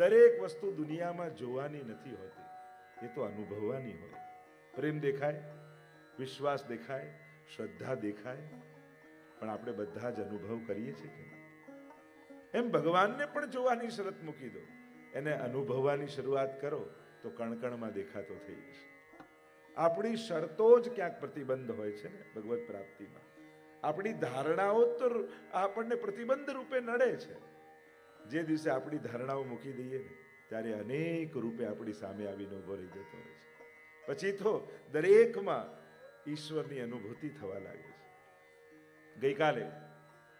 દરેક વસ્તુ દુનિયામાં જોવાની નથી હોતી, એ તો અનુભવવાની હોય. પ્રેમ દેખાય, વિશ્વાસ દેખાય, શ્રદ્ધા દેખાય, પણ આપણે બધા જ અનુભવ કરીએ છીએ કે એમ ભગવાનને પણ જોવાની શરત મૂકી દો, એને અનુભવવાની શરૂઆત કરો તો કણકણમાં દેખાતો થઈ જશે. આપણી શરતો જ ક્યાંક પ્રતિબંધ હોય છે ને ભગવત પ્રાપ્તિમાં. આપણી ધારણાઓ તો આપણને પ્રતિબંધ રૂપે નડે છે. જે દિવસે આપણી ધારણાઓ મૂકી દઈએ ને ત્યારે અનેક રૂપે આપણી સામે આવીને ઉભો રહી જતો હોય છે. પછી તો દરેકમાં ઈશ્વરની અનુભૂતિ થવા લાગે છે. ગઈકાલે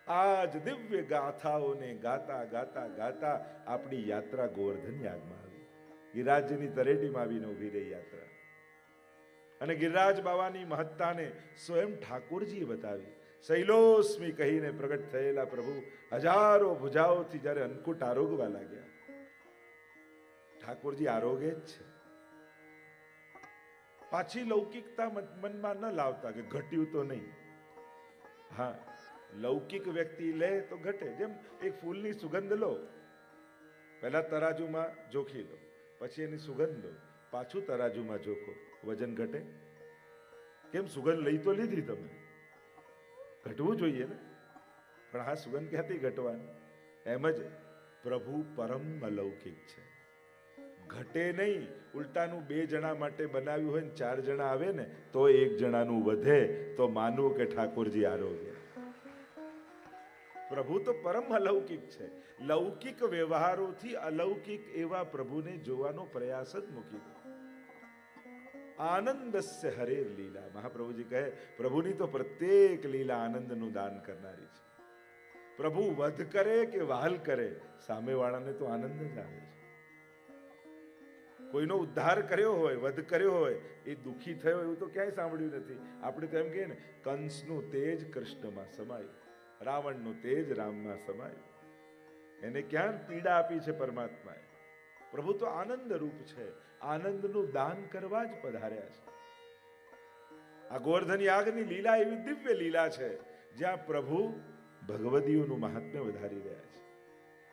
આજ દિવ્ય ગાથાઓને ગાતા ગાતા ગાતા આપણી યાત્રા ગોવર્ધન યાગમાં આવી. ગિરિરાજની તરેટીમાં આવીને ઉભી રહી યાત્રા. અને ગિરિરાજ બાવાની મહત્તાને સ્વયં ઠાકોરજીએ બતાવી. શૈલોસ્મી કહીને પ્રગટ થયેલા પ્રભુ હજારો ભુજાઓથી જ્યારે અંકુટ આરોગવા લાગ્યા. ઠાકોરજી આરોગે જ છે. પાછી લૌકિકતા મનમાં ન લાવતા કે ઘટ્યું તો નહીં. હા, લૌકિક વ્યક્તિ લે તો ઘટે. જેમ એક ફૂલની સુગંધ લો, પહેલા તરાજુમાં જોખી લો, પછી એની સુગંધ લો, પાછું તરાજુમાં જોખો, વજન ઘટે? કેમ? સુગંધ લઈ તો લીધી તમે, ઘટવું જોઈએ ને. પણ હા, સુગંધ ક્યાંથી ઘટવાની? એમ જ પ્રભુ પરમ અલૌકિક છે, ઘટે નહીં. ઉલટાનું 2 જણા માટે બનાવ્યું હોય ને 4 જણા આવે ને તો 1 જણાનું વધે તો માનવું કે ઠાકોરજી આરોગ્ય. પ્રભુ તો પરમ અલૌકિક છે. લૌકિક વ્યવહારોથી અલૌકિક એવા પ્રભુને જોવાનો પ્રયાસ જ મૂકી દો. આનંદસ્ય હરે લીલા. મહાપ્રભુજી કહે પ્રભુની તો પ્રત્યેક લીલા આનંદનું દાન કરનારી છે. પ્રભુ વધ કરે કે વહાલ કરે, સામેવાળાને તો આનંદ જ આવે છે. કોઈનો ઉદ્ધાર કર્યો હોય, વધ કર્યો હોય, એ દુઃખી થયો એવું તો ક્યાંય સાંભળ્યું નથી. આપણે તો એમ કહીએ ને, કંસનું તેજ કૃષ્ણમાં સમાયું, રાવણનું તેજ રામમાં સમાયું. એને ક્યાં પીડા આપી છે પરમાત્માએ? પ્રભુ તો આનંદ રૂપ છે, આનંદનું દાન કરવા જ પધાર્યા છે. આ ગોવર્ધન યાગની લીલા એવી દિવ્ય લીલા છે જ્યાં પ્રભુ ભગવદીઓનું મહાત્મ્ય વધારી રહ્યા છે.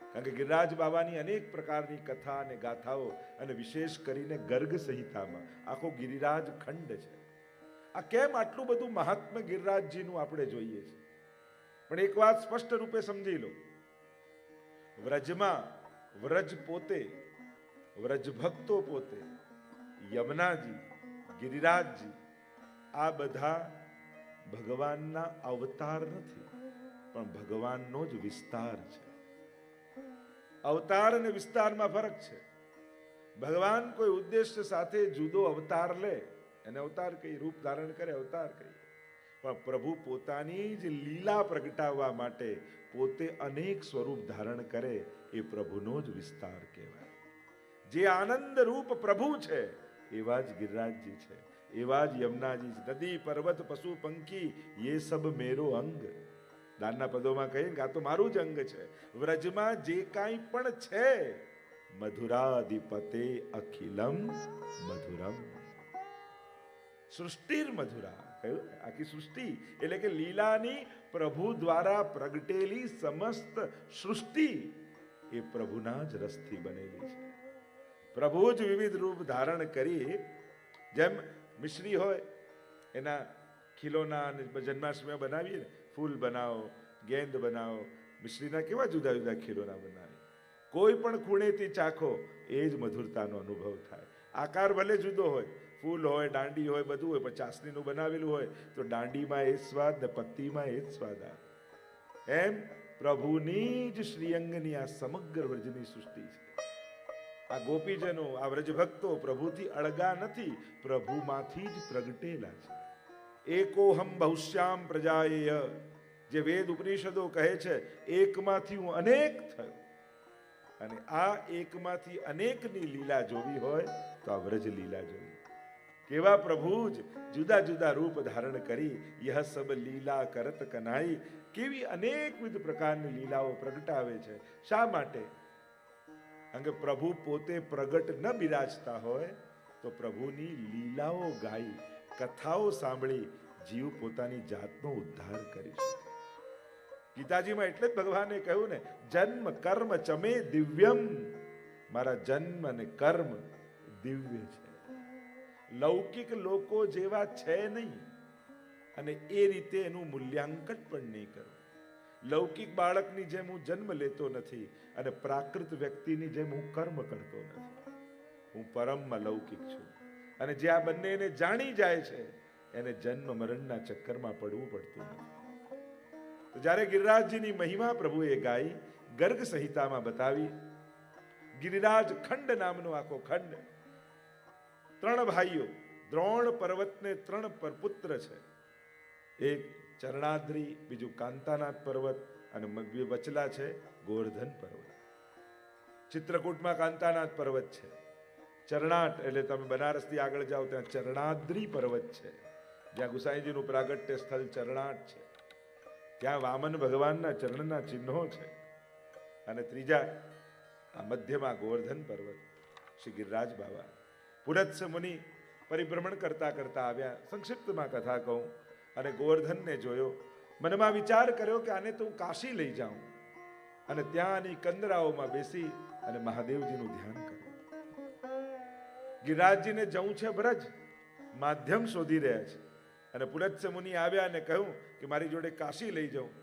કારણ કે ગિરિરાજ બાબાની અનેક પ્રકારની કથા અને ગાથાઓ, અને વિશેષ કરીને ગર્ગ સંહિતામાં આખો ગિરિરાજ ખંડ છે. આ કેમ આટલું બધું મહાત્મ્ય ગિરિરાજજીનું આપણે જોઈએ છે? પણ એક વાત સ્પષ્ટ રૂપે સમજી લો. વ્રજમાં વ્રજ પોતે, વ્રજ ભક્તો પોતે, યમુનાજી, ગિરિરાજજી, આ બધા ભગવાનના અવતાર નથી, પણ ભગવાનનો જ વિસ્તાર છે. અવતાર અને વિસ્તારમાં ફરક છે. ભગવાન કોઈ ઉદ્દેશ્ય સાથે જુદો અવતાર લે, એને અવતાર કહી, રૂપ ધારણ કરે, અવતાર કહી. પણ પ્રભુ પોતાની જ લીલા પ્રગટાવવા માટે પોતે અનેક સ્વરૂપ ધારણ કરે, એ પ્રભુનો જ વિસ્તાર કહેવાય. જે આનંદ રૂપ પ્રભુ છે એવા જ ગિરિરાજજી છે, એવા જ યમુનાજી છે. નદી પર્વત પશુ પંખી ये सब मेरो અંગ. દાનના પદોમાં કહીએ કે આ તો મારું જ અંગ છે. વ્રજમાં જે કાંઈ પણ છે, મધુરાધિપતે અખિલમ મધુરમ. સૃષ્ટિર મધુરા કહ્યું. આખી સૃષ્ટિ એટલે કે લીલાની પ્રભુ દ્વારા પ્રગટેલી સમસ્ત સૃષ્ટિ એ પ્રભુના જ રસથી બનેલી છે. પ્રભુ જ વિવિધ રૂપ ધારણ કરી, જેમ મિશ્રી હોય એના ખીલોના જન્માષ્ટમી બનાવીએ ને, ફૂલ બનાવો, ગેંદ બનાવો, મિશ્રીના કેવા જુદા જુદા ખીલોના બનાવી, કોઈ પણ ખૂણેથી ચાખો એ જ મધુરતાનો અનુભવ થાય. આકાર ભલે જુદો હોય, ફૂલ હોય, દાંડી હોય, બધું હોય, પણ ચાસણીનું બનાવેલું હોય તો દાંડીમાં એ સ્વાદ ને પત્તીમાં એ જ સ્વાદ આવે. એમ પ્રભુની જ શ્રીઅંગની આ સમગ્ર વ્રજની સૃષ્ટિ છે. આ ગોપીજનો, આ વ્રજભક્તો પ્રભુથી અળગા નથી, પ્રભુમાંથી જ પ્રગટેલા છે. એકોહમ બહુશ્યામ પ્રજાયેય, જે વેદ ઉપનિષદો કહે છે, એકમાંથી હું અનેક થયો. અને આ એકમાંથી અનેકની લીલા જોવી હોય તો આ વ્રજ લીલા જોવી. કેવા પ્રભુ જ જુદા જુદા રૂપ ધારણ કરી યહ સબ લીલા કરત કનાઈ, કેવી અનેકવિધ પ્રકારની લીલાઓ પ્રગટાવે છે. શા માટે? કારણ કે પ્રભુ પોતે પ્રગટ ન બિરાજતા હોય તો પ્રભુની લીલાઓ ગાઈ, કથાઓ સાંભળી જીવ પોતાની જાતનો ઉદ્ધાર કરી શકે. ગીતાજીમાં એટલે જ ભગવાને કહ્યું ને, જન્મ કર્મ ચમે દિવ્યમ મારા જન્મ અને કર્મ દિવ્ય છે, લૌકિક લોકો જેવા છે નહીં, અને એ રીતે એનું મૂલ્યાંકન પણ નહીં કરું. લૌકિક બાળકની જેમ હું જન્મ લેતો નથી અને પ્રાકૃત વ્યક્તિની જેમ હું કર્મ કરતો નથી. હું પરમમાં લૌકિક છું, અને જે આ બંનેને જાણી જાય છે એને જન્મ મરણના ચક્કરમાં પડવું પડતું નથી. તો જ્યારે ગિરિરાજજીની મહિમા પ્રભુએ ગાઈ, ગર્ગ સંહિતામાં બતાવી. ગિરિરાજ ખંડ નામનો આખો ખંડ, 3 ભાઈઓ, દ્રોણ પર્વતને 3 પુત્ર છે. એક ચરણાદ્રી, બીજું કાંતાનાથ પર્વત, અને વચલા છે ગોવર્ધન પર્વત. ચિત્રકૂટમાં કાંતાનાથ પર્વત છે. ચરણાટ એટલે તમે બનારસથી આગળ જાઓ ત્યાં ચરણાદ્રી પર્વત છે, જ્યાં ગુસાઈજીનું પ્રાગટ્ય સ્થળ ચરણાટ છે. ત્યાં વામન ભગવાનના ચરણના ચિહ્નો છે. અને ત્રીજા આ મધ્યમાં ગોવર્ધન પર્વત, શ્રી ગિરિરાજ બાબા. પુરત્સ મુનિ પરિભ્રમણ કરતા કરતા આવ્યા. સંક્ષિપ્તમાં કથા કહું, અને ગોવર્ધનને જોયો, મનમાં વિચાર કર્યો કે આને તો હું કાશી લઈ જાઉં અને ત્યાંની કંદરાઓમાં બેસી અને મહાદેવજીનું ધ્યાન કરું. ગિરિરાજજીને જવું છે બ્રજ, માધ્યમ શોધી રહ્યા છે. અને પુલત્સ મુનિ આવ્યા અને કહ્યું કે મારી જોડે કાશી લઈ જાઉં.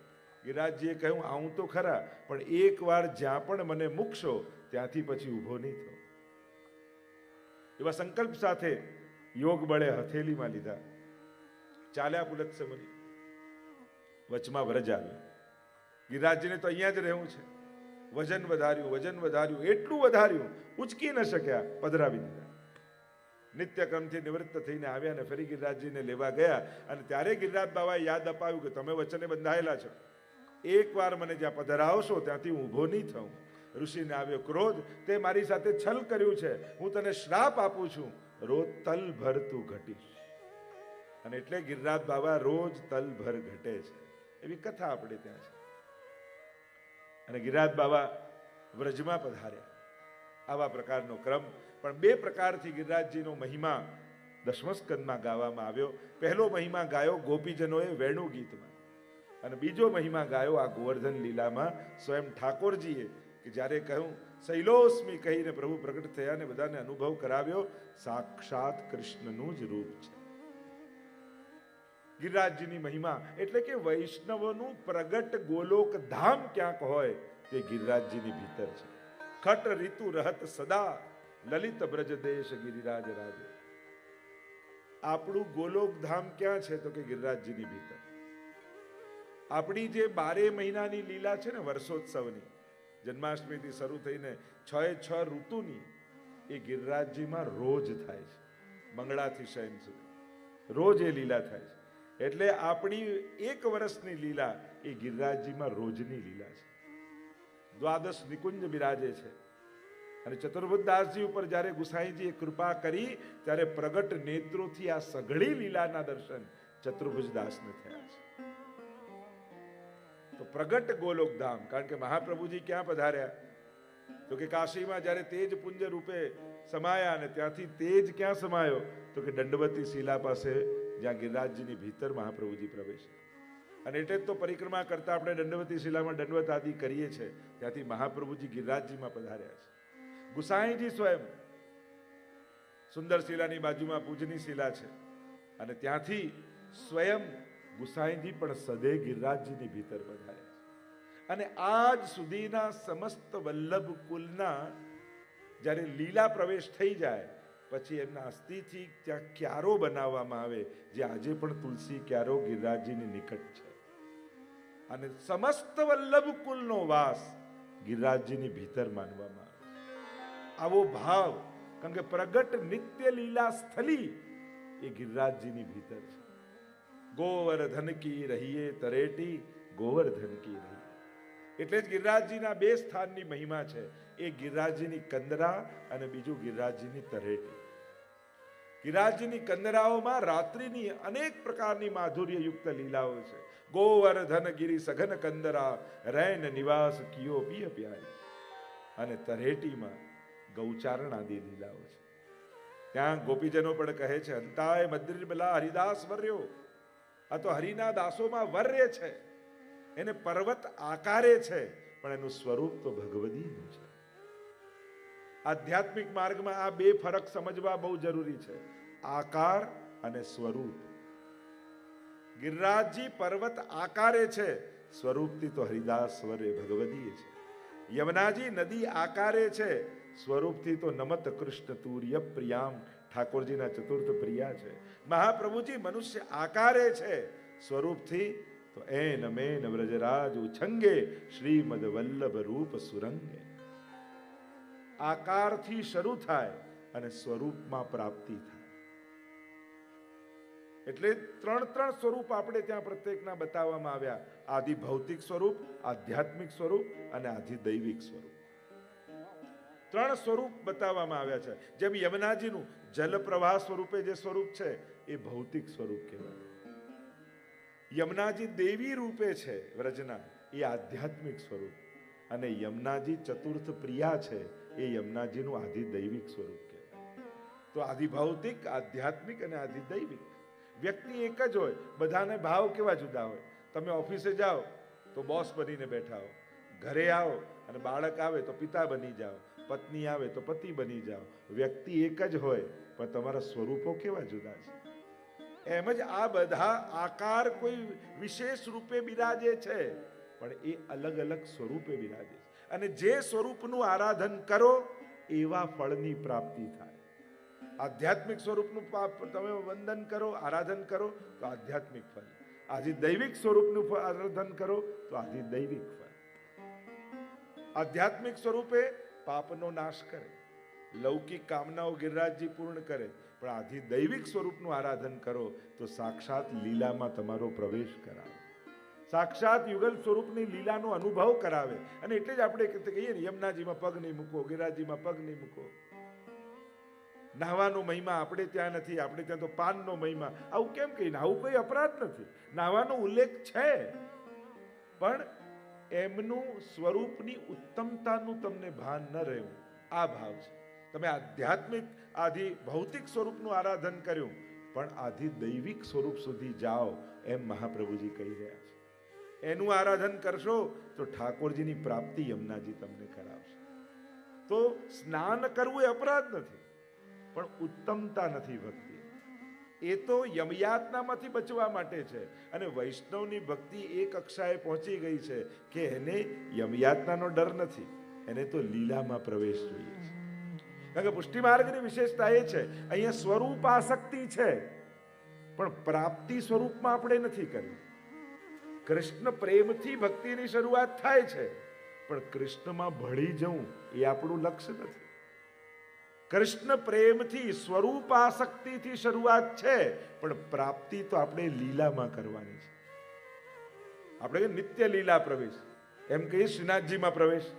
ગિરિરાજજીએ કહ્યું, આવું તો ખરા, પણ એકવાર જ્યાં પણ મને મૂકશો ત્યાંથી પછી ઊભો નહીં થયો. એવા સંકલ્પ સાથે યોગ બળે હથેલીમાં લીધા. ચાલ્યા પુલત્સ મુનિ. વચમાં વ્રજ આવ્યો. ગિરિરાજજીને તો અહીંયા જ રહેવું છે. વજન વધાર્યું, એટલું વધાર્યું ઉચકી ન શક્યા, પધરાવી દીધા. નિત્યક્રમથી નિવૃત્ત થઈને આવ્યા અને ફરી ગિરિરાજજીને લેવા ગયા. અને ત્યારે ગિરિરાજ બાબાએ યાદ અપાવ્યું કે તમે વચને બંધાયેલા છો, એકવાર મને જ્યાં પધરાવશો ત્યાંથી હું ઊભો નહીં થઉં. ઋષિને આવ્યો ક્રોધ, તે મારી સાથે છલ કર્યું છે, હું તને શ્રાપ આપું છું, રોજ તલભર તું ઘટીશ. અને એટલે ગિરિરાજ બાબા રોજ તલભર ઘટે છે, એવી કથા આપણે ત્યાં છે. અને ગિરિરાજ બાબા વ્રજમાં પધાર્યા. આવા પ્રકારનો ક્રમ. પણ 2 પ્રકારથી ગિરિરાજજીનો મહિમા 10મ સ્કંદમાં ગાવામાં આવ્યો. પહેલો મહિમા ગાયો ગોપીજનોએ વેણુ ગીતમાં, અને બીજો મહિમા ગાયો આ ગોવર્ધન લીલામાં સ્વયં ઠાકોરજીએ, કે જ્યારે કહ્યું શૈલોસ્મી કહીને પ્રભુ પ્રગટ થયા ને બધાને અનુભવ કરાવ્યો, સાક્ષાત કૃષ્ણનું જ રૂપ છે. ગિરિરાજજીની મહિમા એટલે કે વૈષ્ણવનું પ્રગટ ગોલોક ધામ ક્યાંક હોય તે ગિરિરાજજીની ભીતર છે. ખટ ઋતુ રહત સદા લલિત બ્રજ દેશ ગિરિરાજ રાજે. આપણું ગોલોક ધામ ક્યાં છે તો કે ગિરિરાજજીની ભીતર. આપણી જે 12 મહિનાની લીલા છે ને વર્ષોત્સવની, જન્માષ્ટમીથી શરૂ થઈને 6 ઋતુની, એ ગિરિરાજજીમાં રોજ થાય છે. મંગળાથી શયન સુધી રોજ એ લીલા થાય છે. એટલે આપણી 1 વર્ષની લીલા એ ગિરિરાજજીમાં રોજની લીલા છે. દ્વાદશ નિકુંજ બિરાજે છે. અને ચતુર્ભુજદાસજી ઉપર જ્યારે ગુસાઈજીએ કૃપા કરી ત્યારે પ્રગટ નેત્રોથી આ સઘળી લીલાના દર્શન ચતુર્ભુજદાસને થયા છે. તો પ્રગટ ગોલોકધામ, કારણ કે મહાપ્રભુજી ક્યાં પધાર્યા તો કે કાશીમાં જ્યારે તેજ પુંજ રૂપે સમાયા, અને ત્યાંથી તેજ ક્યાં સમાયો તો કે દંડવતી શિલા પાસે, જ્યાં ગિરિરાજજીની ભીતર મહાપ્રભુજી પ્રવેશ્યા. અને એટલે જ તો પરિક્રમા કરતા આપણે દંડવતી શિલામાં દંડવત આદિ કરીએ છીએ. ત્યાંથી મહાપ્રભુજી ગિરિરાજજીમાં પધાર્યા છે. ગુસાઈજી સ્વયં સુંદર શિલાની બાજુમાં પૂજની શિલા છે, અને ત્યાંથી સ્વયં ગુસાઈજી પણ સદે ગિરિરાજજીની ભીતર પધાર્યા છે. અને આજ સુધીના સમસ્ત વલ્લભ કુલના જ્યારે લીલા પ્રવેશ થઈ જાય પછી એમના અસ્થિથી ત્યાં ક્યારો બનાવવામાં આવે, જે આજે પણ તુલસી ક્યારો ગિરિરાજજીની નિકટ છે. અને સમસ્ત વલ્લભ કુલનો વાસ ગિરિરાજજીની ભીતર માનવામાં આવે. આવો ભાવ, કારણ કે પ્રગટ નિત્ય લીલા સ્થલી એ ગિરિરાજજીની ભીતર છે. ગોવર્ધન કી રહીએ તરેટી, ગોવર્ધન કી રહીએ. એટલે જ ગિરિરાજજીના 2 સ્થાનની મહિમા છે. એક ગિરિરાજજીની કંદરા અને બીજું ગિરિરાજજીની તરેટી. ગિરિરાજજીની કંદરાઓમાં રાત્રિની અનેક પ્રકારની માધુર્ય યુક્ત લીલાઓ છે. ગોવર્ધન ગિરી સઘન કંદરા, રૈન નિવાસ કિયો પિય પ્યારી. અને તરેટીમાં ગૌચારણ આદિ લીલાઓ છે. ત્યાં ગોપીજનો પણ કહે છે, અંતાય મદ્રિબલા હરિદાસ વર્યો. આ તો હરિના દાસોમાં વર્ય છે, એને પર્વત આકારે છે, પણ એનું સ્વરૂપ તો ભગવદીનું છે. આધ્યાત્મિક માર્ગમાં આ બે ફરક સમજવા બહુ જરૂરી છે, આકાર અને સ્વરૂપ. ગિરિરાજજી પર્વત આકારે છે, સ્વરૂપથી તો હરિદાસ સ્વરે ભગવદીએ છે. યમુનાજી નદી આકારે છે, સ્વરૂપથી તો નમત કૃષ્ણ તુર્ય પ્રિયામ, ઠાકોરજીના ચતુર્થ પ્રિયા છે. મહાપ્રભુજી મનુષ્ય આકારે છે, સ્વરૂપથી તો એન મેન વ્રજરાજ ઉછંગે, શ્રીમદ વલ્લભ રૂપ સુરંગે. આકારથી શરૂ થાય અને સ્વરૂપમાં પ્રાપ્તિ થાય. એટલે ત્રણ સ્વરૂપ આપણે ત્યાં પ્રત્યેકના બતાવવામાં આવ્યા, આદિ ભૌતિક સ્વરૂપ, આધ્યાત્મિક સ્વરૂપ અને આદિ દૈવિક સ્વરૂપ. ત્રણ સ્વરૂપ બતાવવામાં આવ્યા છે. જેમ યમુનાજીનું જલ પ્રવાહ સ્વરૂપે જે સ્વરૂપ છે એ ભૌતિક સ્વરૂપ કહેવાય. યમુનાજી દેવી રૂપે છે વ્રજના, એ આધ્યાત્મિક સ્વરૂપ. અને યમુનાજી ચતુર્થ પ્રિયા છે, એ યમુનાજીનું આદિ દૈવિક સ્વરૂપ કહેવાય. તો આદિ ભૌતિક, આધ્યાત્મિક અને આદિ દૈવિક. વ્યક્તિ એક જ હોય, બધાને ભાવ કેવા જુદા હોય. તમે ઓફિસે જાઓ તો બોસ બનીને બેઠા હો, ઘરે આવો અને બાળક આવે તો પિતા બની જાઓ, પત્ની આવે તો પતિ બની જાઓ. વ્યક્તિ એક જ હોય પણ તમારા સ્વરૂપો કેવા જુદા છે. એમ જ આ બધા આકાર કોઈ વિશેષ રૂપે બિરાજે છે, પણ એ અલગ અલગ સ્વરૂપે બિરાજે છે. અને જે સ્વરૂપનું આરાધન કરો એવા ફળની પ્રાપ્તિ થાય. આધ્યાત્મિક સ્વરૂપનું તમે વંદન કરો, આરાધન કરો તો આધ્યાત્મિક ફળ. આદિ દૈવિક સ્વરૂપનું આરાધન કરો તો આદિ દૈવિક ફળ. આધ્યાત્મિક સ્વરૂપે પાપનો નાશ કરે, લૌકિક કામનાઓ ગિરિરાજજી પૂર્ણ કરે. પણ આદિ દૈવિક સ્વરૂપનું આરાધન કરો તો સાક્ષાત લીલામાં તમારો પ્રવેશ કરાવે, સાક્ષાત યુગલ સ્વરૂપની લીલાનો અનુભવ કરાવે. અને એટલે જ આપણે કહીએ ને, યમુનાજીમાં પગ નહીં મૂકો, ગિરિરાજજીમાં પગ નહીં મૂકો. નાહવાનો મહિમા આપણે ત્યાં નથી, આપણે ત્યાં તો પાનનો મહિમા. આવું કેમ કહીને? આવું કોઈ અપરાધ નથી, નાહવાનો ઉલ્લેખ છે, પણ એમનું સ્વરૂપની ઉત્તમતાનું તમને ભાન ન રહ્યું, આ ભાવ છે. તમે આધ્યાત્મિક આદિ ભૌતિક સ્વરૂપનું આરાધન કર્યું, પણ આદિ દૈવિક સ્વરૂપ સુધી જાઓ, એમ મહાપ્રભુજી કહી રહ્યા છે. એનું આરાધન કરશો તો ઠાકોરજીની પ્રાપ્તિ યમુનાજી તમને કરાવશે. તો સ્નાન કરવું એ અપરાધ નથી, પણ ઉત્તમતા નથી ભક્તિ. એ તો યમયાતનામાંથી બચવા માટે છે. અને વૈષ્ણવની ભક્તિ એ કક્ષાએ પહોંચી ગઈ છે કે એને યમયાતનાનો ડર નથી, એને તો લીલામાં પ્રવેશ જોઈએ છે. કારણ કે પુષ્ટિ માર્ગની વિશેષતા એ છે, અહીંયા સ્વરૂપ આસક્તિ છે, પણ પ્રાપ્તિ સ્વરૂપમાં આપણે નથી કરી. કૃષ્ણ પ્રેમથી ભક્તિની શરૂઆત થાય છે, પણ કૃષ્ણમાં ભળી જવું એ આપણું લક્ષ્ય નથી. કૃષ્ણ પ્રેમથી, સ્વરૂપ આસક્તિથી શરૂઆત છે, પણ પ્રાપ્તિ તો આપણે લીલામાં કરવાની છે. આપણે નિત્ય લીલા પ્રવેશ એમ કહીએ, શ્રીનાથજીમાં પ્રવેશ.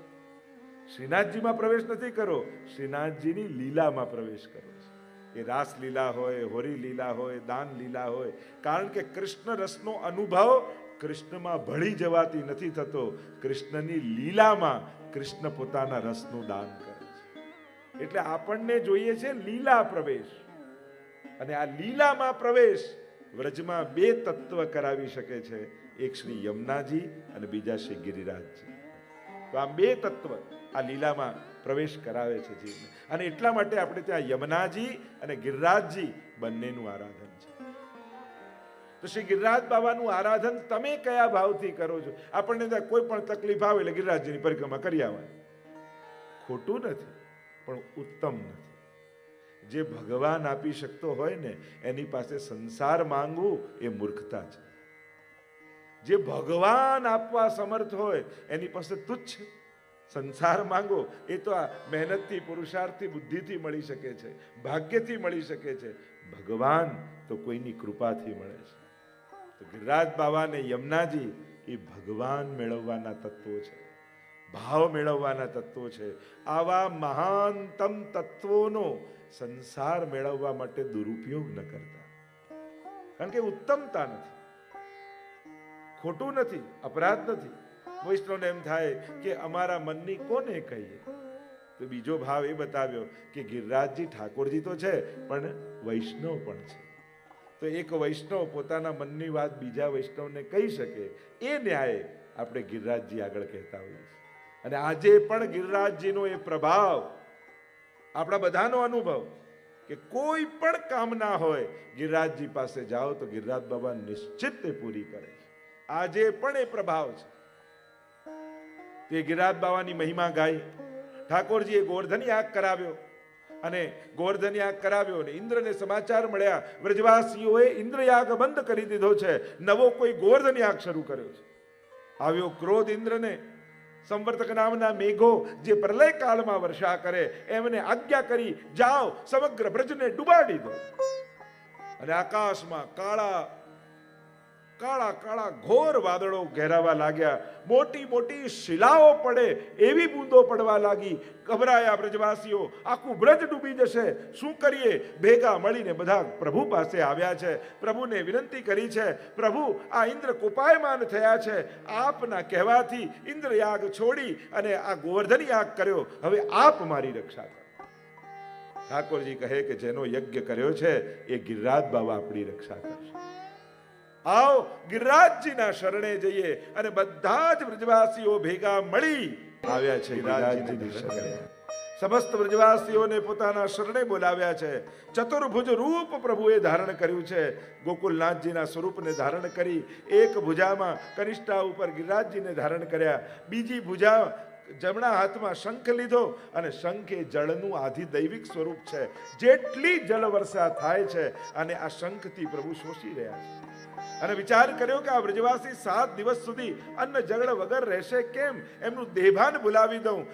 શ્રીનાથજીમાં પ્રવેશ નથી કરો, શ્રીનાથજીની લીલામાં પ્રવેશ કરો. એ રાસ લીલા હોય, હોરી લીલા હોય, દાન લીલા હોય. કારણ કે કૃષ્ણ રસનો અનુભવ કૃષ્ણમાં ભળી જવાથી નથી થતો, કૃષ્ણની લીલામાં કૃષ્ણ પોતાના રસનું દાન કરે છે. એટલે આપણને જોઈએ છે લીલા પ્રવેશ. અને આ લીલામાં પ્રવેશ વ્રજમાં બે તત્વ કરાવી શકે છે, એક શ્રી યમુનાજી અને બીજા શ્રી ગિરિરાજજી. તો આ બે તત્વ આ લીલામાં પ્રવેશ કરાવે છે જીવને. અને એટલા માટે આપણે ત્યાં યમુનાજી અને ગિરિરાજજી બંનેનું આરાધન છે. તો શ્રી ગિરિરાજ બાબાનું આરાધન તમે કયા ભાવથી કરો છો? આપણને ત્યાં કોઈ પણ તકલીફ આવે એટલે ગિરિરાજજીની પરિક્રમા કરી આવવાની. ખોટું નથી, પણ ઉત્તમ નથી. જે ભગવાન આપી શકતો હોય ને, એની પાસે સંસાર માંગવું એ મૂર્ખતા છે. જે ભગવાન આપવા સમર્થ હોય એની પાસે તુચ્છ સંસાર માંગો એ તો આ મહેનતથી, પુરુષાર્થથી, બુદ્ધિથી મળી શકે છે, ભાગ્યથી મળી શકે છે. ભગવાન તો કોઈની કૃપાથી મળે છે. તો ગિરિરાજ બાબા ને યમુનાજી એ ભગવાન મેળવવાના તત્વો છે, ભાવ મેળવવાના તત્વો છે. આવા મહાનતમ તત્વોનો સંસાર મેળવવા માટે દુરુપયોગ ન કરતા. કારણ કે ઉત્તમતા નથી, ખોટું નથી, અપરાધ નથી. વૈષ્ણવને એમ થાય કે અમારા મનની કોને કહીએ, તો બીજો ભાવ એ બતાવ્યો કે ગિરિરાજજી ઠાકોરજી તો છે, પણ વૈષ્ણવ પણ છે. તો એક વૈષ્ણવ પોતાના મનની વાત બીજા વૈષ્ણવને કહી શકે, એ ન્યાય આપણે ગિરિરાજજી આગળ કહેતા હોઈએ છીએ. અને આજે પણ ગિરિરાજજીનો એ પ્રભાવ આપણા બધાનો અનુભવ કે કોઈ પણ કામના હોય, ગિરિરાજજી પાસે જાઓ તો ગિરિરાજ બાબા નિશ્ચિત તે પૂરી કરે છે. આજે પણ એ પ્રભાવ છે. તે ગિરિરાજ બાબાની મહિમા ગાઈ. ઠાકોરજીએ ગોવર્ધન યાગ કરાવ્યો, અને ગોવર્ધન યાગ કરાવ્યો અને ઇન્દ્રને સમાચાર મળ્યા, વ્રજવાસીઓએ ઇન્દ્રયાગ બંધ કરી દીધો છે, નવો કોઈ ગોવર્ધન યાગ શરૂ કર્યો છે. આવ્યો ક્રોધ ઇન્દ્રને. સંવર્તક નામના મેઘો જે પ્રલય કાળમાં વર્ષા કરે, એમને આજ્ઞા કરી, જાઓ સમગ્ર બ્રજને ડુબાડી દો. અને આકાશમાં કાળા કાળા કાળા ઘોર વાદળો ઘેરાવા લાગ્યા. મોટી મોટી શિલાઓ પડે એવી બૂંદો પડવા લાગી. ગભરાયા બ્રજવાસીઓ, આખું બ્રજ ડૂબી જશે, શું કરીએ? ભેગા મળીને બધા પ્રભુ પાસે આવ્યા છે, પ્રભુને વિનંતી કરી છે, પ્રભુ આ ઇન્દ્ર કોપાયમાન થયા છે, આપના કહેવાથી ઇન્દ્રયાગ છોડી અને આ ગોવર્ધન યાગ કર્યો, હવે આપ મારી રક્ષા કરો. ઠાકોરજી કહે કે જેનો યજ્ઞ કર્યો છે એ ગિરિરાજ બાબા આપણી રક્ષા કરશે. આવો ગિરિરાજજીના શરણે જઈએ. અને બધા જ બ્રજવાસીઓ ભેગા મળી આવ્યા છે ગિરિરાજજીની શરણે. સમસ્ત બ્રજવાસીઓને પોતાના શરણે બોલાવ્યા છે. ચતુર્ભુજ રૂપ પ્રભુએ ધારણ કર્યું છે. ગોકુલનાથજીના સ્વરૂપને ધારણ કરી એક ભુજામાં કનિષ્ઠા ઉપર ગિરિરાજજીને ધારણ કર્યા, બીજી ભુજા જમણા હાથમાં શંખ લીધો, અને શંખ એ જળનું આધિદૈવિક સ્વરૂપ છે. જેટલી જળ વર્ષા થાય છે અને આ શંખથી પ્રભુ શોષી રહ્યા છે. અને વિચાર કર્યો કે આ બ્રજવાસી 7 દિવસ સુધી અન્ન જળ વગર રહેશે કેમ? એમનું દેહભાન ભૂલાવી દઉં.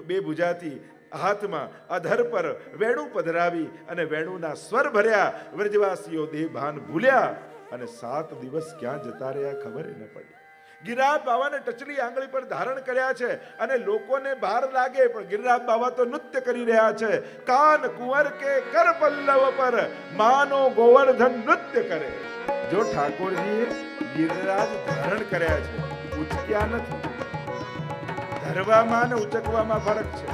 બે ભુજાથી હાથમાં અધર પર વેણું પધરાવી અને વેણુના સ્વર ભર્યા. બ્રજવાસીઓ દેહભાન ભૂલ્યા અને 7 દિવસ ક્યાં જતા રહ્યા ખબર ન પડી. ગિરિરાજ બાબાને ટચલી આંગળી પર ધારણ કર્યા છે, અને લોકોને ભાર લાગે પણ ગિરિરાજ બાબા તો નૃત્ય કરી રહ્યા છે. કાન કુંવર કે કર પલ્લવ પર માનો ગોવર્ધન નૃત્ય કરે. જો ઠાકોરજીએ ગિરિરાજ ધારણ કર્યા છે, ઉચક્યા નથી. ધરવામાં ને ઉચકવામાં ફરક છે.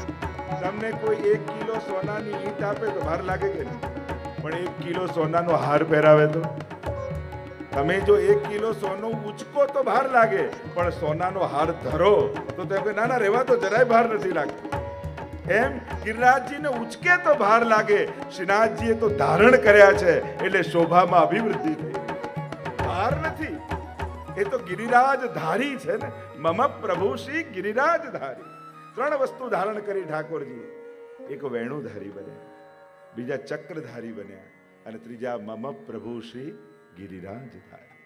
તમને કોઈ 1 કિલો સોનાની ઈંટ આપે તો ભાર લાગે કે નહીં? પણ 1 કિલો સોનાનો હાર પહેરાવે તો તમે જો 1 કિલો સોનું ઉચકો તો ભાર લાગે, પણ સોનાનો હાર ધરો તો તેમ કે ના ના રહેવા તો જરાય ભાર નથી લાગતો. એમ ગિરિરાજજીને ઉચકે તો ભાર લાગે. શ્રીનાથજીએ તો ધારણ કર્યા છે એટલે શોભામાં અભિવૃદ્ધિ થઈ. ભાર નથી, એ તો ગિરિરાજ ધારી છે ને. મમ પ્રભુ શ્રી ગિરિરાજ ધારી. 3 વસ્તુ ધારણ કરી ઠાકોરજી. એક વેણુધારી બન્યા, બીજા ચક્રધારી બન્યા, અને ત્રીજા મમ પ્રભુ શ્રી ગિરિરાજ ધારી.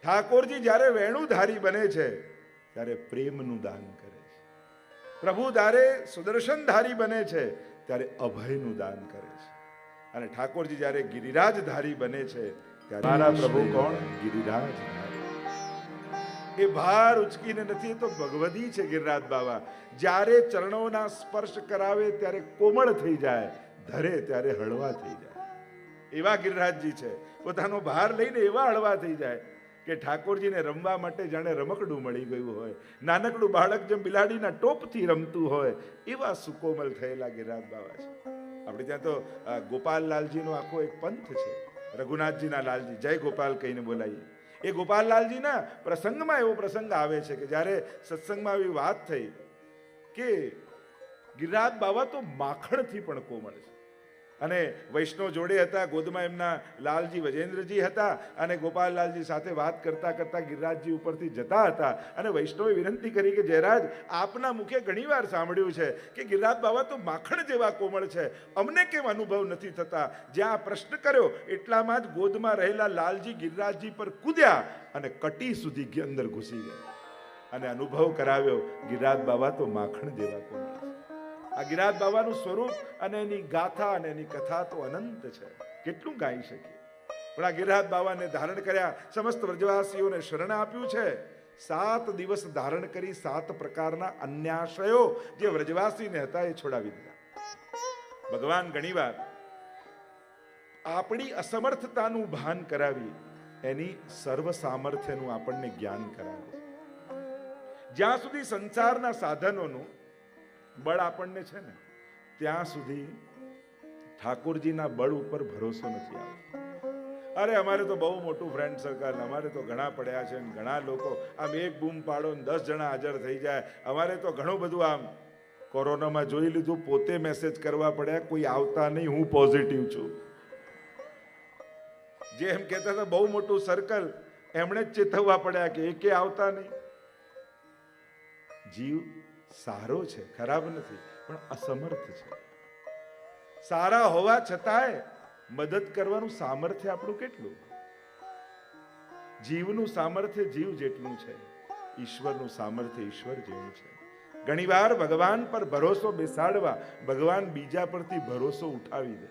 ઠાકોરજી જ્યારે વેણુધારી બને છે ત્યારે પ્રેમનું દાન કરે છે. પ્રભુ જ્યારે સુદર્શનધારી બને છે ત્યારે અભયનું દાન કરે છે. અને ઠાકોરજી જ્યારે ગિરિરાજધારી બને છે ત્યારે મારા પ્રભુ કોણ? ગિરિરાજધારી. એ ભાર ઉચકીને નથી, તો ભગવદી છે ગિરિરાજ બાબા. જ્યારે ચરણોના સ્પર્શ કરાવે ત્યારે કોમળ થઈ જાય, ધરે ત્યારે હળવા થઈ જાય. એવા ગિરિરાજજી છે. પોતાનો ભાર લઈને એવા હળવા થઈ જાય કે ઠાકોરજીને રમવા માટે જાણે રમકડું મળી ગયું હોય. નાનકડું બાળક જેમ બિલાડીના ટોપથી રમતું હોય એવા સુકોમલ થયેલા ગિરિરાજ બાબા છે. આપણે ત્યાં તો ગોપાલલાલજીનો આખો એક પંથ છે. રઘુનાથજીના લાલજી, જય ગોપાલ કહીને બોલાઈએ. એ ગોપાલલાલજીના પ્રસંગમાં એવો પ્રસંગ આવે છે કે જ્યારે સત્સંગમાં એવી વાત થઈ કે ગિરિરાજ બાબા તો માખણથી પણ કોમળ છે. અને વૈષ્ણવ જોડે હતા, ગોદમાં એમના લાલજી વજેન્દ્રજી હતા, અને ગોપાલલાલજી સાથે વાત કરતા કરતા ગિરિરાજજી ઉપરથી જતા હતા. અને વૈષ્ણવે વિનંતી કરી કે જયરાજ, આપના મુખે ઘણીવાર સાંભળ્યું છે કે ગિરિરાજ બાબા તો માખણ જેવા કોમળ છે, અમને કેમ અનુભવ નથી થતા? જ્યાં પ્રશ્ન કર્યો એટલામાં જ ગોદમાં રહેલા લાલજી ગિરિરાજજી પર કૂદ્યા અને કટી સુધી અંદર ઘૂસી ગયા અને અનુભવ કરાવ્યો, ગિરિરાજ બાબા તો માખણ જેવા કોમળ છે. આ ગિરિરાજ બાબાનું સ્વરૂપ અને એની ગાથા અને એની કથા તો અનંત છે, કેટલું ગાઈ શકીએ. પણ આ ગિરિરાજ બાબાને ધારણ કર્યા, સમસ્ત વ્રજવાસીઓને શરણ આપ્યું છે. 7 દિવસ ધારણ કરી 7 પ્રકારના અન્યાશયો જે વ્રજવાસીને હતા એ છોડાવી દીધા. ભગવાન ઘણીવાર આપણી અસમર્થતાનું ભાન કરાવી એની સર્વ સામર્થ્યનું આપણને જ્ઞાન કરાવે છે. જ્યાં સુધી સંસારના સાધનોનું બળ આપણને છે ને, ત્યાં સુધી ઠાકોરજીના બળ ઉપર ભરોસો નથી આવતો. અરે અમારે તો બહુ મોટું ફ્રેન્ડ સર્કલ, અમારે તો ઘણા પડ્યા છે, ઘણા લોકો, આમ એક બૂમ પાડો ને 10 જણા હાજર થઈ જાય, અમારે તો ઘણું બધું આમ. કોરોનામાં જોઈ લીધું, પોતે મેસેજ કરવા પડ્યા, કોઈ આવતા નહીં, હું પોઝિટિવ છું. જે એમ કહેતા હતા બહુ મોટું સર્કલ, એમણે જ ચેતવવા પડ્યા કે એકે આવતા નહીં. જીવ સારો છે, ખરાબ નથી, પણ અસમર્થ છે. સારા હોવા છતાંય મદદ કરવાનું સામર્થ્ય આપણું કેટલું? જીવનું સામર્થ્ય જીવ જેટલું છે, ઈશ્વરનું સામર્થ્ય ઈશ્વર જેવું છે. ઘણીવાર ભગવાન પર ભરોસો બેસાડવા ભગવાન બીજા પરથી ભરોસો ઉઠાવી દે.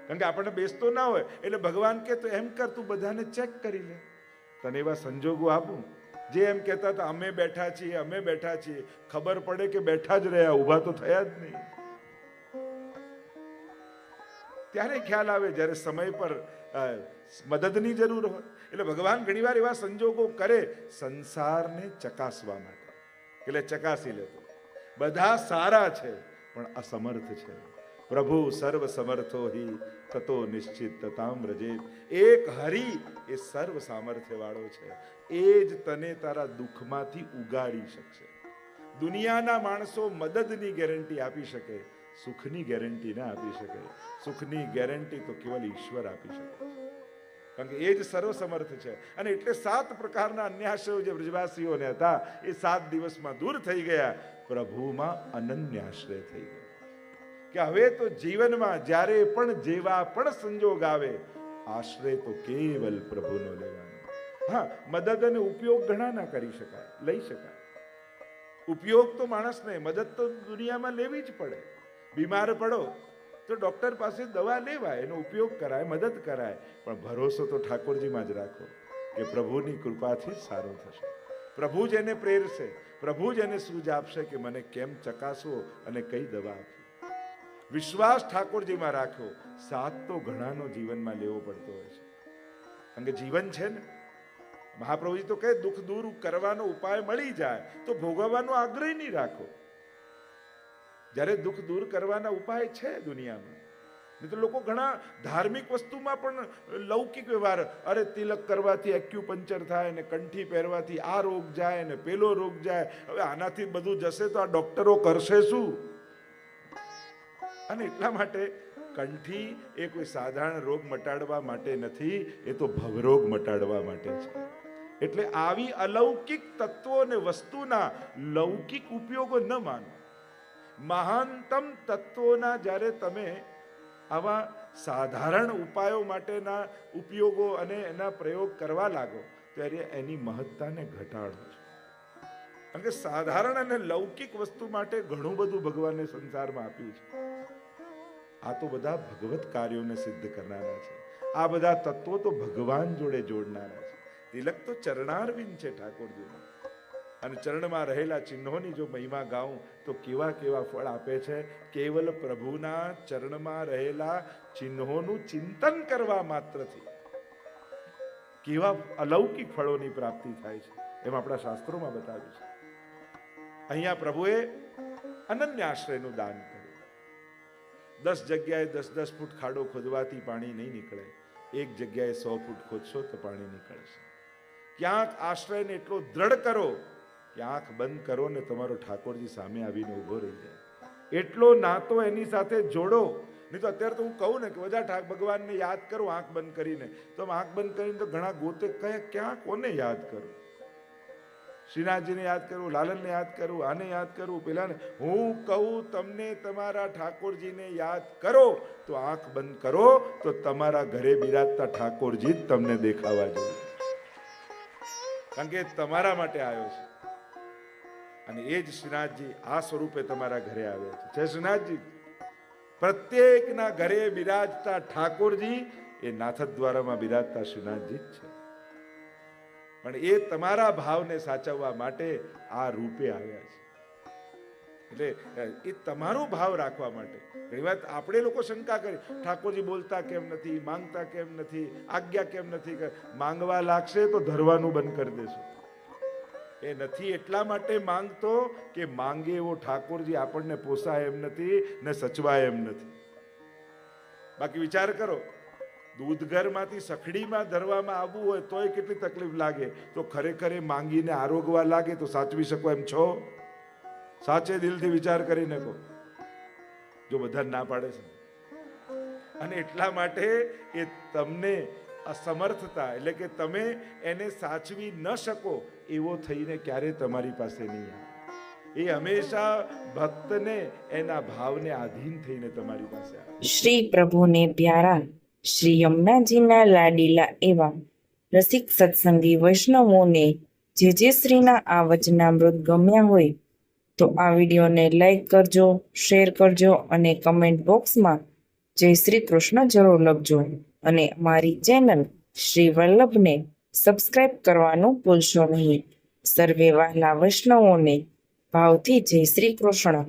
કારણ કે આપણને બેસતો ના હોય એટલે ભગવાન કે તો એમ કર, તું બધાને ચેક કરી લે. તને એવા સંજોગો આપું. જે એમ કહેતા હતા અમે બેઠા છીએ, અમે બેઠા છીએ, ખબર પડે કે બેઠા જ રહ્યા, ઊભા તો થયા જ નહીં. ત્યારે ખ્યાલ આવે જ્યારે સમય પર મદદની જરૂર હોય. એટલે ભગવાન ઘણીવાર એવા સંજોગો કરે સંસારને ચકાસવા માટે. એટલે ચકાસી લેતો બધા સારા છે પણ અસમર્થ છે. પ્રભુ સર્વ સમર્થો હિ તતો નિશ્ચિત તતામ રજે. એક હરિ એ સર્વ સામર્થ્ય વાળો છે, એ જ તને તારા દુઃખમાંથી ઉગારી શકશે. દુનિયાના માણસો મદદની ગેરંટી આપી શકે, સુખની ગેરંટી ના આપી શકે. સુખની ગેરંટી તો કેવલ ઈશ્વર આપી શકે, કારણ કે એ જ સર્વ સમર્થ છે. અને એટલે 7 પ્રકારના અન્યાશ્રયો જે બ્રજવાસીઓને હતા એ 7 દિવસમાં દૂર થઈ ગયા. પ્રભુમાં અનન્યાશ્રય થઈ ગયો કે હવે તો જીવનમાં જ્યારે પણ જેવા પણ સંજોગ આવે, આશ્રય તો કેવલ પ્રભુનો લેવાનો. હા, મદદ અને ઉપયોગ ઘણા ના કરી શકાય, લઈ શકાય. ઉપયોગ તો માણસને, મદદ તો દુનિયામાં લેવી જ પડે. બીમાર પડો તો ડોક્ટર પાસે દવા લેવાય, એનો ઉપયોગ કરાય, મદદ કરાય, પણ ભરોસો તો ઠાકોરજીમાં જ રાખો કે પ્રભુની કૃપાથી જ સારો થશે. પ્રભુ જ એને પ્રેરશે, પ્રભુ જ એને સૂઝ આપશે કે મને કેમ ચકાસવો અને કઈ દવા આપવી. વિશ્વાસ ઠાકોરજીમાં રાખો. સાથ તો ઘણાનો જીવનમાં લેવો પડતો હોય છે, કારણ કે જીવન છે ને. મહાપ્રભુજી તો કહે દુઃખ દૂર કરવાનો ઉપાય મળી જાય તો ભોગવવાનો આગ્રહ નહીં રાખો. જ્યારે દુઃખ દૂર કરવાના ઉપાય છે દુનિયામાં, નહીં તો લોકો ઘણા ધાર્મિક વસ્તુમાં પણ લૌકિક વ્યવહાર, અરે તિલક કરવાથી એક્યુપંચર થાય ને કંઠી પહેરવાથી આ રોગ જાય ને પેલો રોગ જાય, હવે આનાથી બધું જશે તો આ ડોક્ટરો કરશે શું? અને એટલા માટે કંઠી એ કોઈ સાધારણ રોગ મટાડવા માટે નથી, એ તો ભવરોગ મટાડવા માટે છે. એટલે આવી અલૌકિક તત્વો અને વસ્તુના લૌકિક ઉપયોગો ન માનો. મહાનતમ તત્વોના જ્યારે તમે આવા સાધારણ ઉપાયો માટેના ઉપયોગો અને એના પ્રયોગ કરવા લાગો ત્યારે એની મહત્તાને ઘટાડો છો. કારણ કે સાધારણ અને લૌકિક વસ્તુ માટે ઘણું બધું ભગવાને સંસારમાં આપ્યું છે. આ તો બધા ભગવત કાર્યોને સિદ્ધ કરનારા છે. આ બધા તત્વો તો ભગવાન જોડે જોડનારા છે. તિલક તો ચરણારવિંદ છે ઠાકોરજીનો, અને ચરણમાં રહેલા ચિહ્નોની જો મહિમા ગાઉં તો કેવા કેવા ફળ આપે છે. કેવલ પ્રભુના ચરણમાં રહેલા ચિહ્નોનું ચિંતન કરવા માત્રથી કેવા અલૌકિક ફળોની પ્રાપ્તિ થાય છે, એમ આપણા શાસ્ત્રોમાં બતાવ્યું છે. અહીંયા પ્રભુએ અનન્યાશ્રયનું દાન કર્યું. 10 જગ્યાએ 10-10 ફૂટ ખાડો ખોદવાથી પાણી નહીં નીકળે, એક જગ્યાએ 100 ફૂટ ખોદશો તો પાણી નીકળશે. ક્યાંક આશ્રયને એટલો દ્રઢ કરો કે આંખ બંધ કરો ને તમારો ઠાકોરજી સામે આવીને ઉભો રહી જાય. એટલો નાતો એની સાથે જોડો. નહીં તો અત્યારે તો હું કહું ને કે બધા ભગવાનને યાદ કરો આંખ બંધ કરીને, તો આંખ બંધ કરીને તો ઘણા ગોતે ક્યાં કોને યાદ કરું? શ્રીનાથજીને યાદ કરું, લાલનને યાદ કરું, આને યાદ કરું, પેલાને. હું કહું તમને તમારા ઠાકોરજીને યાદ કરો તો આંખ બંધ કરો તો તમારા ઘરે બિરાજતા ઠાકોરજી જ તમને દેખાવા જોઈએ, કારણ કે તમારા માટે આવ્યો છે. અને એ જ શ્રીનાથજી આ સ્વરૂપે તમારા ઘરે આવ્યા છે. જય શ્રીનાથજી. પ્રત્યેકના ઘરે બિરાજતા ઠાકોરજી એ નાથદ્વારામાં બિરાજતા શ્રીનાથજી જ છે. પણ એ તમારા ભાવને સાચવવા માટે આ રૂપે આવ્યા છે. એટલે એ તમારો ભાવ રાખવા માટે. ઘણી વાર આપણે લોકો શંકા કરી, ઠાકોરજી બોલતા કેમ નથી, માંગતા કેમ નથી, આજ્ઞા કેમ નથી. માંગવા લાગશે તો ધરવાનું બંધ કરી દેશું. એ નથી એટલા માટે માંગતો કે માંગે એવો ઠાકોરજી આપણને પોસાય એમ નથી ને સચવાય એમ નથી. બાકી વિચાર કરો, દૂધઘરમાંથી સખડીમાં ધરવામાં આવવું હોય તોય કેટલી તકલીફ લાગે, તો ખરેખર માંગીને આરોગવા લાગે તો સાચવી શકો એમ છો? સાચે દિલથી વિચાર કરીને કહો, જો બધા ના પાડે છે. અને એટલા માટે એ તમને અસમર્થતા એટલે કે તમે એને સાચવી ન શકો એવો થઈને ક્યારે તમારી પાસે નહીં આવે. એ હંમેશા ભક્તને એના ભાવને આધીન થઈને તમારી પાસે આવે. શ્રી પ્રભુને પ્યારા શ્રી યમુનાજીના લાડીલા એવા રસિક સત્સંગી વૈષ્ણવોને જે શ્રીના આ વચનામૃત ગમ્યા હોય તો આ વિડીયોને લાઈક કરજો, શેર કરજો અને કમેન્ટ બોક્સમાં જય શ્રી કૃષ્ણ જરૂર લખજો. અને અમારી ચેનલ શ્રી વલ્લભને સબસ્ક્રાઇબ કરવાનું ભૂલશો નહીં. સર્વે વહાલા વૈષ્ણવોને ભાવથી જય શ્રી કૃષ્ણ.